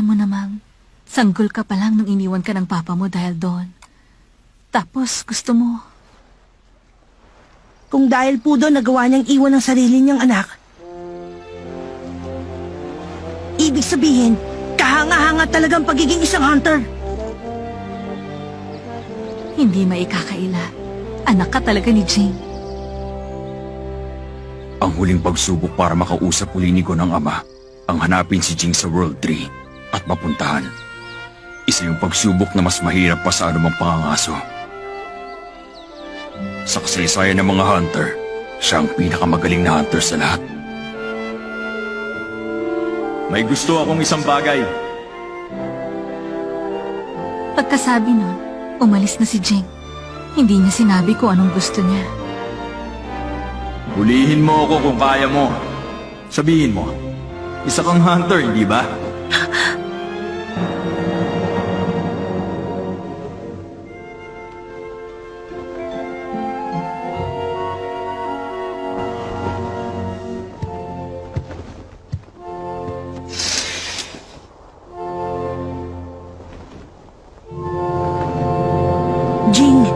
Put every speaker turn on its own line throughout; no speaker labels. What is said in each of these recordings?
Alam mo namang, sanggol ka pa lang nung iniwan ka ng papa mo dahil doon. Tapos gusto mo,
Kung dahil po doon nagawa niyang iwan ng sarili niyang anak, ibig sabihin, kahanga-hanga talagang pagiging isang hunter.
hindi maikakaila. Anak ka talaga ni Jing.
Ang huling pagsubok para makausap uli ni Gon ang ama, ang hanapin si Jing sa World 3 at mapuntahan. Isa yung pagsubok na mas mahirap pa sa anumang pangangaso. Sa kasaysayan ng mga hunter, siya ang pinakamagaling na hunter sa lahat. May gusto akong isang bagay.
Pagkasabi nun, umalis na si Jing. Hindi niya sinabi ko anong gusto niya.
Hulihin mo ako kung kaya mo. Sabihin mo, isa kang hunter, hindi ba?
Jing,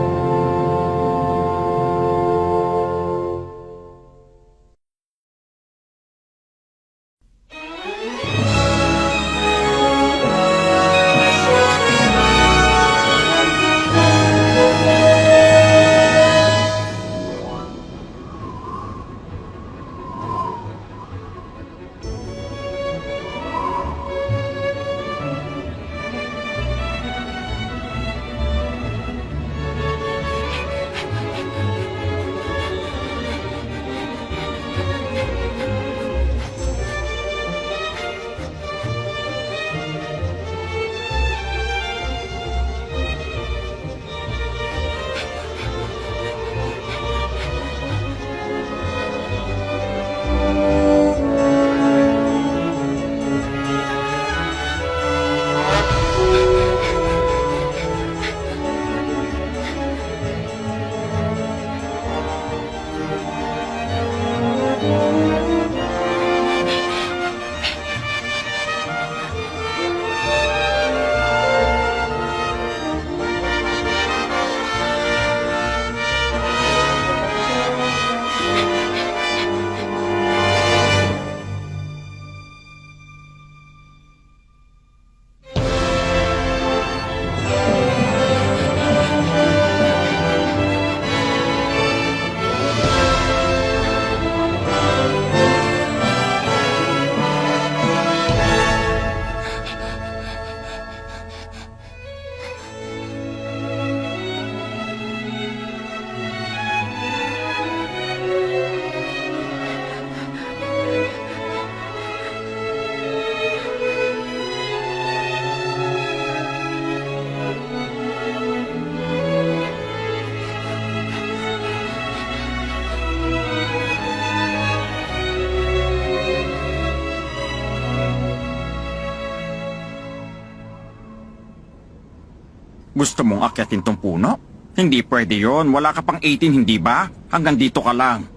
Gusto mong akyatin tong puno? Hindi pwede yon. Wala ka pang 18, hindi ba? Hanggang dito ka lang.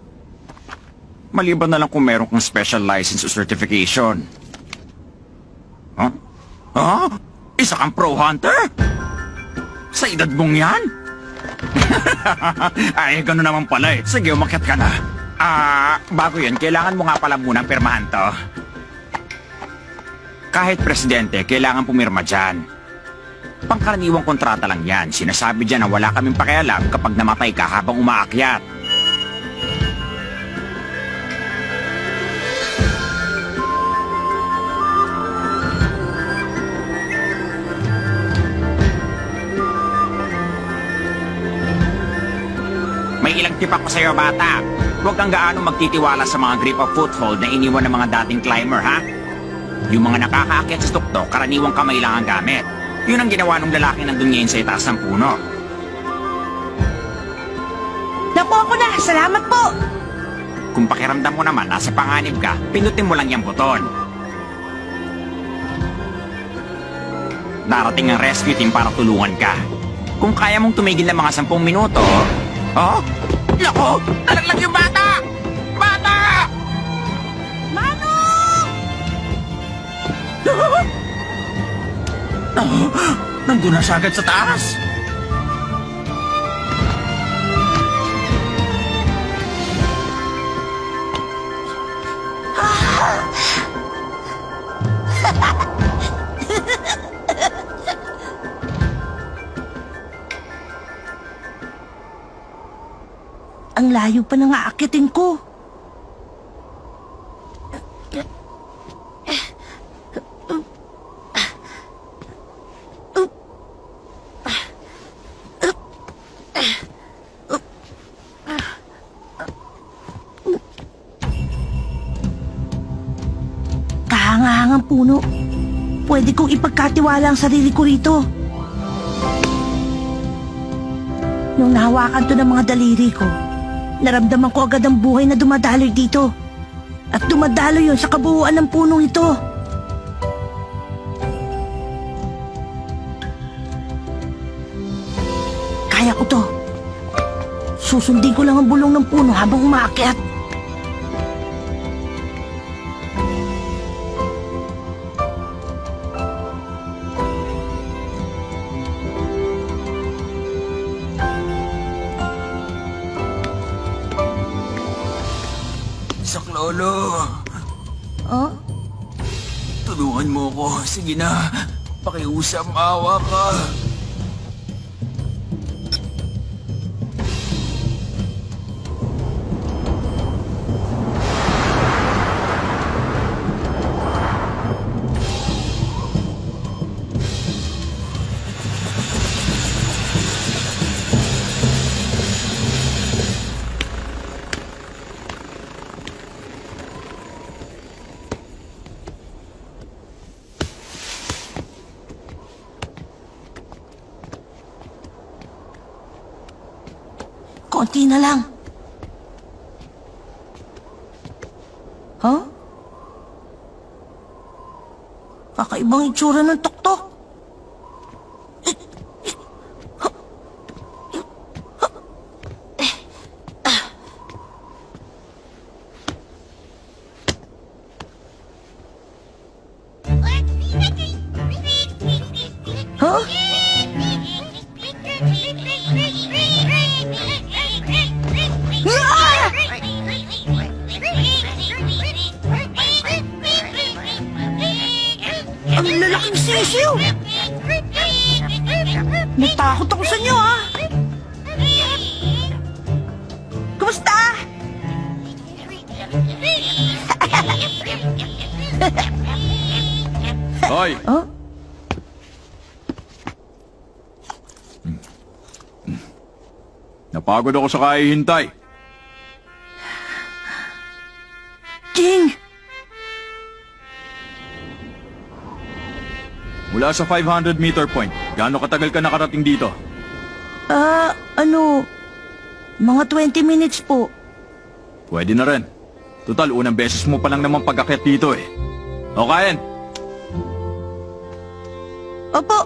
Maliban na lang kung meron kang special license o certification. Huh? Huh? Isa kang pro hunter? Sa edad mong yan? Ay, gano'n naman pala eh. Sige, umakyat ka na. Bago yun, kailangan mo nga pala munang pirmahan to. Kahit presidente, kailangan pumirma dyan. Pangkaraniwang kontrata lang yan. Sinasabi dyan na wala kaming pakialam kapag namatay ka habang umaakyat. May ilang tip ako sa'yo, bata. Huwag kang gaano magtitiwala sa mga grip of foothold na iniwan ng mga dating climber, ha? Yung mga nakakaakyat sa tuktok, karaniwang kamay lang ang gamit. Yun ang ginawa ng lalaki nandun ngayon sa itaas ng puno.
napo ako na! Salamat po!
Kung pakiramdam mo naman nasa panganib ka, pindutin mo lang yung buton. Darating ang rescue team para tulungan ka. Kung kaya mong tumigil ng mga 10 minuto... Oh? Naku! Nalaglag yung bata! Bata!
Manong!
Nandun na siya agad sa taas.
Ang layo pa ng aakyatin ko. Kahangahangang puno. Pwede kong ipagkatiwala ang sarili ko rito. Nung nahawakan to ng mga daliri ko, naramdaman ko agad ang buhay na dumadaloy dito. At dumadaloy yun sa kabuuan ng punong ito. Kaya ko to. Susundin ko lang ang bulong ng puno habang umaakyat.
Saklolo,
Oh?
tulungan mo ko. Sige na, pakiusap, maawa ka.
Konti na lang. Huh? Kakaibang itsura ng tuktok. Huh? Ang lalaking sisiw! Natakot ako sa inyo, ha? Kumusta?
Hoy!
Oh?
Napagod ako sa kahihintay.
Jing!
Mula sa 500 meter point, gaano katagal ka nakarating dito?
Mga 20 minutes po.
Pwede na rin. Total, unang beses mo pa lang naman pag-akyat dito eh. O Kain,
Opo.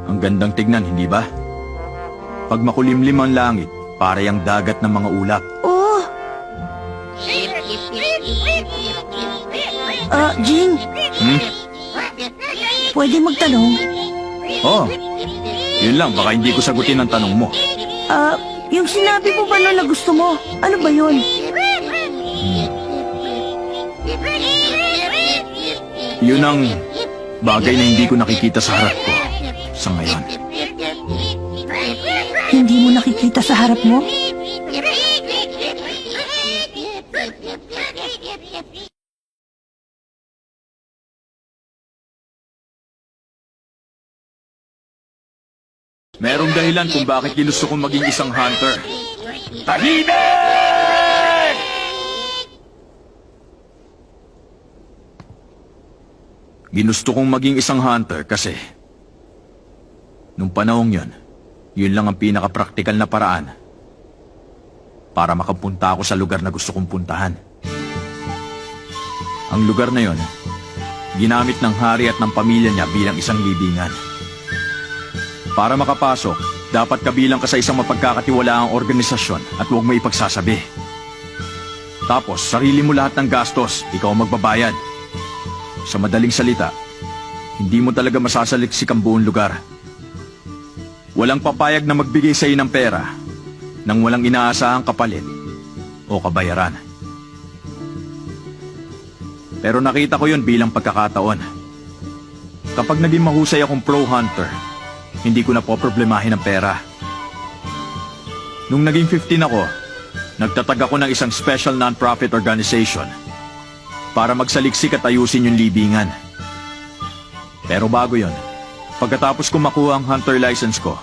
ang gandang tignan, hindi ba? Pag makulimlim ang langit, para yung dagat ng mga ulap.
Oh. Jing, pwede magtanong?
Oh, yun lang, baka hindi ko sagutin ang tanong mo.
Yung sinabi mo ba na gusto mo? Ano ba yun?
Yun ang bagay na hindi ko nakikita sa harap ko sa ngayon.
Hindi mo nakikita sa harap mo?
Merong dahilan kung bakit ginusto kong maging isang hunter. Tahimik! Ginusto kong maging isang hunter kasi nung panahong yun, yun lang ang pinaka-praktikal na paraan para makapunta ako sa lugar na gusto kong puntahan. Ang lugar na yun, ginamit ng hari at ng pamilya niya bilang isang libingan. Para makapasok, dapat kabilang ka sa isang mapagkakatiwalaang organisasyon at huwag mo ipagsasabi.
Tapos, sarili mo lahat ng gastos, ikaw ang magbabayad. Sa madaling salita, hindi mo talaga masasaliksik ang buong lugar. Walang papayag na magbigay sa iyo ng pera nang walang inaasahang kapalit o kabayaran. Pero nakita ko yun bilang pagkakataon. Kapag naging mahusay akong pro hunter, hindi ko na poproblemahin ang pera. Nung naging 15 ako, nagtatag ako ng isang special non-profit organization para magsaliksik at ayusin yung libingan. Pero bago yon, pagkatapos ko makuha ang hunter license ko,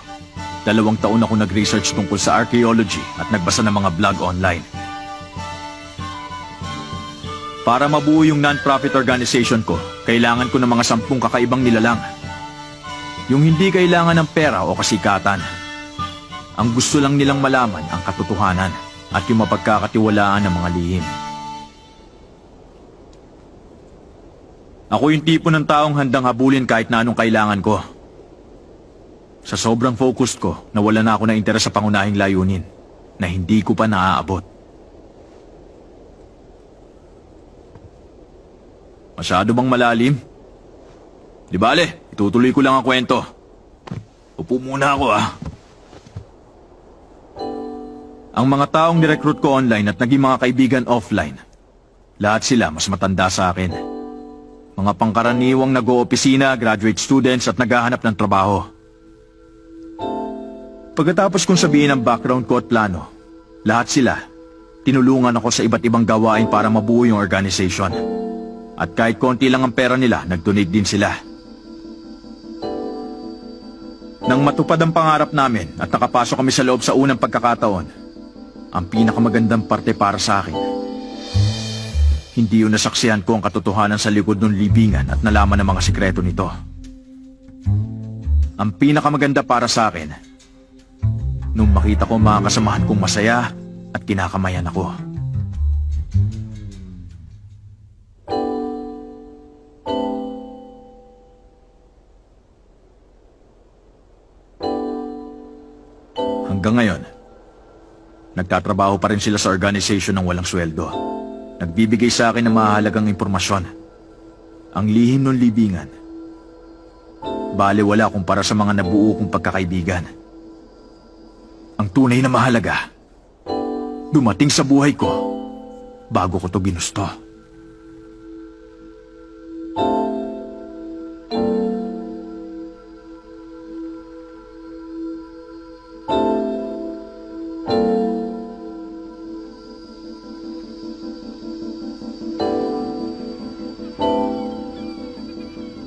2 taon ako nag-research tungkol sa archaeology at nagbasa ng mga blog online. Para mabuo yung non-profit organization ko, kailangan ko ng mga 10 kakaibang nilalang. Yung hindi kailangan ng pera o kasikatan. Ang gusto lang nilang malaman ang katotohanan at yung mapagkakatiwalaan ng mga lihim. Ako yung tipo ng taong handang habulin kahit na anong kailangan ko. Sa sobrang focused ko, nawala na ako ng interes sa pangunahing layunin na hindi ko pa naaabot. Masyado bang malalim? Di bale, itutuloy ko lang ang kwento. Upo muna ako Ang mga taong nirecruit ko online at naging mga kaibigan offline, lahat sila mas matanda sa akin. Mga pangkaraniwang nag-oopisina, graduate students at naghahanap ng trabaho. Pagkatapos kong sabihin ang background ko at plano, lahat sila, tinulungan ako sa iba't ibang gawain para mabuo yung organization. At kahit konti lang ang pera nila, nag-donate din sila. Nang matupad ang pangarap namin at nakapasok kami sa loob sa unang pagkakataon, ang pinakamagandang parte para sa akin, hindi yung nasaksihan ko ang katotohanan sa likod ng libingan at nalaman ang mga sikreto nito. Ang pinakamaganda para sa akin, nung makita ko mga kasamahan kong masaya at kinakamayan ako. Hanggang ngayon, nagtatrabaho pa rin sila sa organization ng walang sweldo. Nagbibigay sa akin ng mahalagang impormasyon. Ang lihim ng libingan. Baliwala kumpara sa mga nabuo kong pagkakaibigan. Ang tunay na mahalaga, dumating sa buhay ko bago ko to ginusto.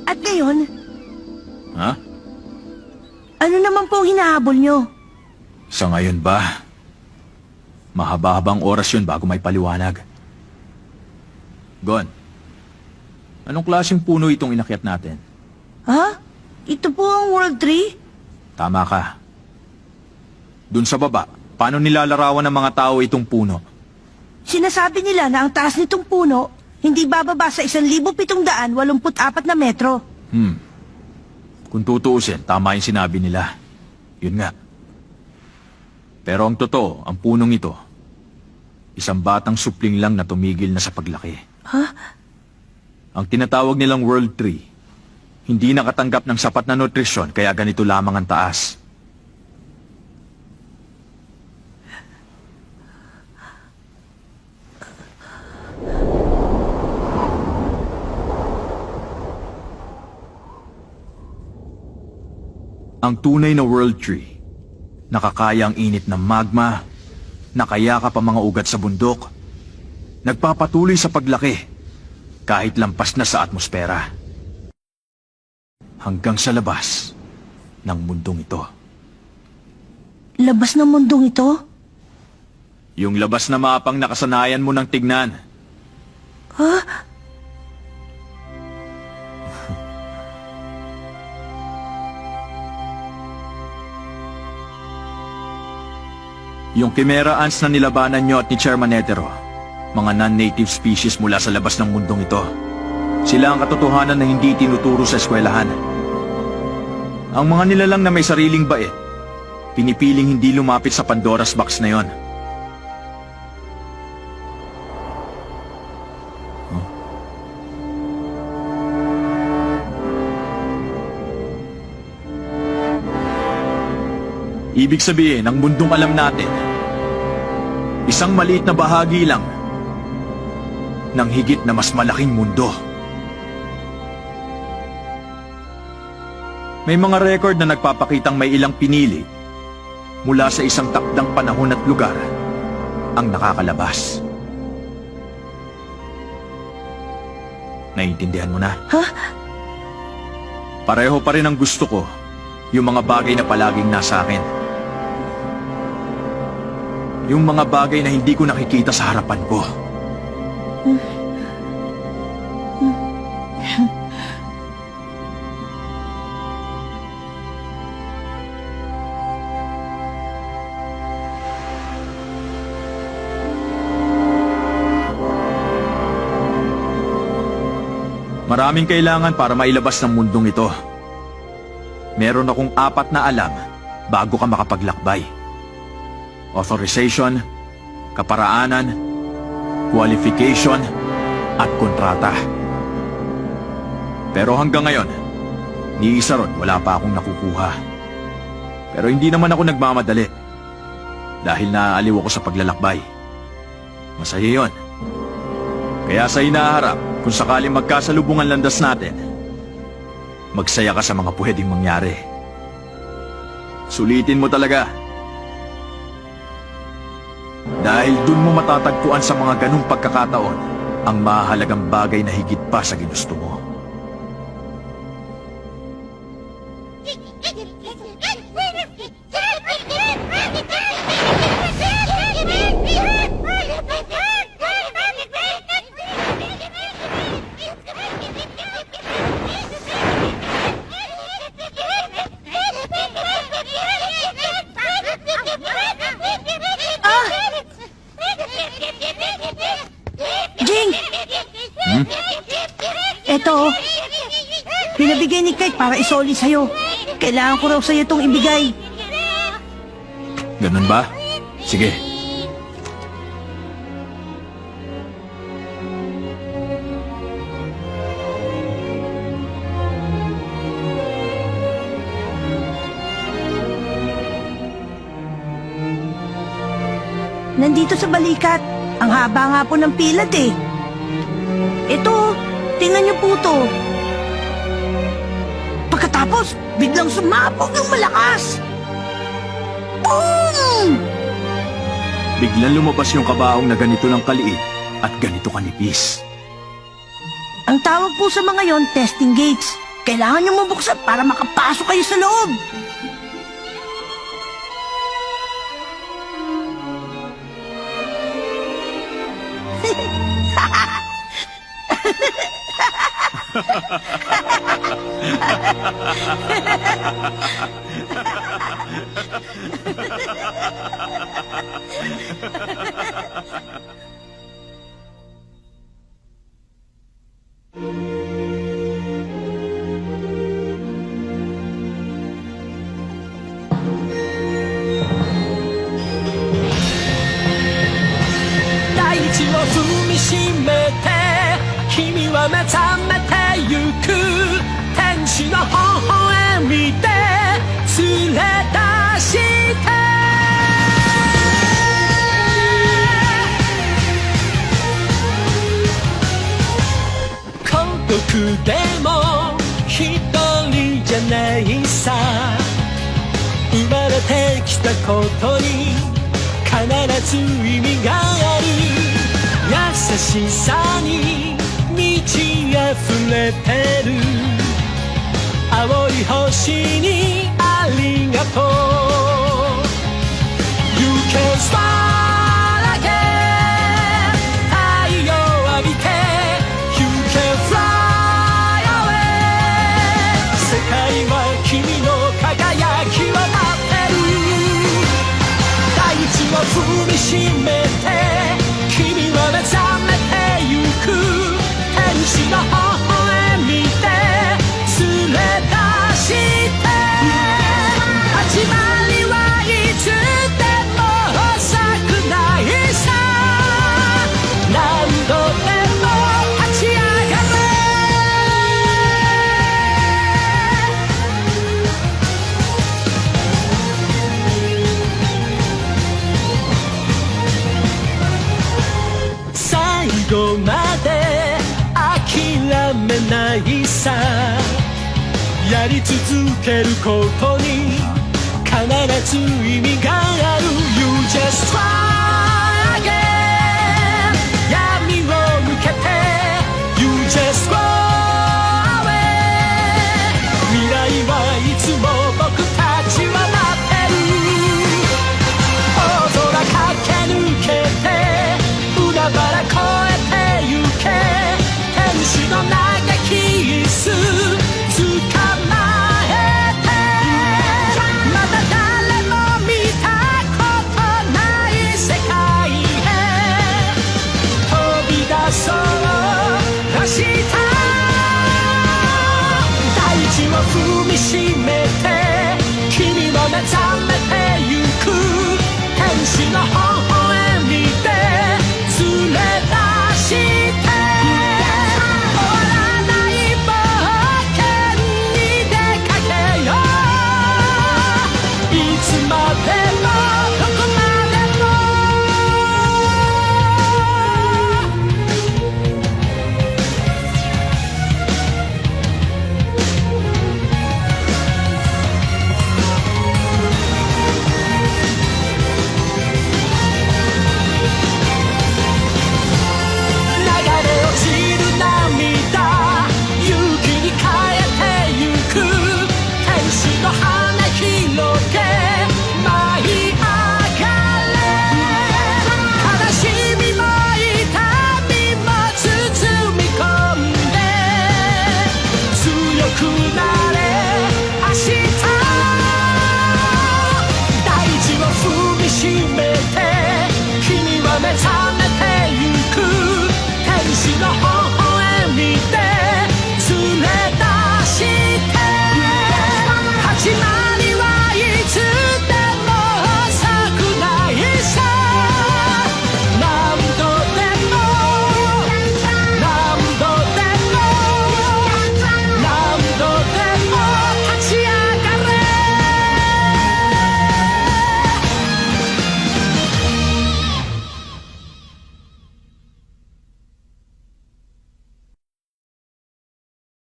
At ngayon,
Ha?
ano naman po ang hinahabol nyo?
Sa ngayon ba? Mahaba-habang oras yun bago may paliwanag. Gon, anong klaseng puno itong inakyat natin?
Ha? Ito po ang World Tree?
Tama ka. Dun sa baba, paano nilalarawan ng mga tao itong puno?
Sinasabi nila na ang taas nitong puno hindi bababa sa 1,784 na metro.
Kung tutuusin, tama yung sinabi nila. Yun nga. Pero ang totoo, ang punong ito, isang batang supling lang na tumigil na sa paglaki.
Ha?
Ang tinatawag nilang World Tree, hindi nakatanggap ng sapat na nutrisyon kaya ganito lamang ang taas. Ang tunay na World Tree, nakakaya ang init ng magma, nakayakap ang mga ugat sa bundok, nagpapatuloy sa paglaki, kahit lampas na sa atmosfera. Hanggang sa labas ng mundong ito.
Labas ng mundong ito?
Yung labas na mapang nakasanayan mo ng tignan.
Ha?
Yung Chimera ants na nilabanan nyo at ni Chairman Netero, mga non-native species mula sa labas ng mundong ito. Sila ang katotohanan na hindi tinuturo sa eskwelahan. Ang mga nilalang na may sariling bait, pinipiling hindi lumapit sa Pandora's box na yon. Ibig sabihin, ang mundong alam natin, isang maliit na bahagi lang ng higit na mas malaking mundo. May mga record na nagpapakitang may ilang pinili mula sa isang takdang panahon at lugar ang nakakalabas. Naiintindihan mo na?
Ha?
Pareho pa rin ang gusto ko, yung mga bagay na palaging nasa akin. Yung mga bagay na hindi ko nakikita sa harapan ko. Maraming kailangan para mailabas ng mundong ito. Meron akong 4 na alam bago ka makapaglakbay. Authorization, kaparaanan, qualification, at kontrata. Pero hanggang ngayon, ni isa ron wala pa akong nakukuha. Pero hindi naman ako nagmamadali dahil naaaliw ako sa paglalakbay. Masaya yon. Kaya sa hinaharap, kung sakaling magkasalubungan landas natin, magsaya ka sa mga pwedeng mangyari. Sulitin mo talaga. Dahil dun mo matatagpuan sa mga ganung pagkakataon ang mahalagang bagay na higit pa sa ginusto mo.
Jing! Eto, pinabigay ni Kite para isoli sa'yo. Kailangan ko raw sa'yo itong ibigay.
Ganun ba? Sige.
Nandito sa balikat. Ang haba nga po ng pilad eh. Ito, tingnan niyo po to. Pagkatapos, biglang sumabog ng malakas. Boom!
Biglang lumabas yung kabaong na ganito lang kaliit at ganito kanipis.
Ang tawag po sa mga yon, testing gates. Kailangan niyo mabuksan para makapasok kayo sa loob.
やり続けることに必ず意味がある You just try again 闇を抜けて You just go away 未来はいつも僕たちは待ってる大空駆け抜けて海原越えてゆけ天使の中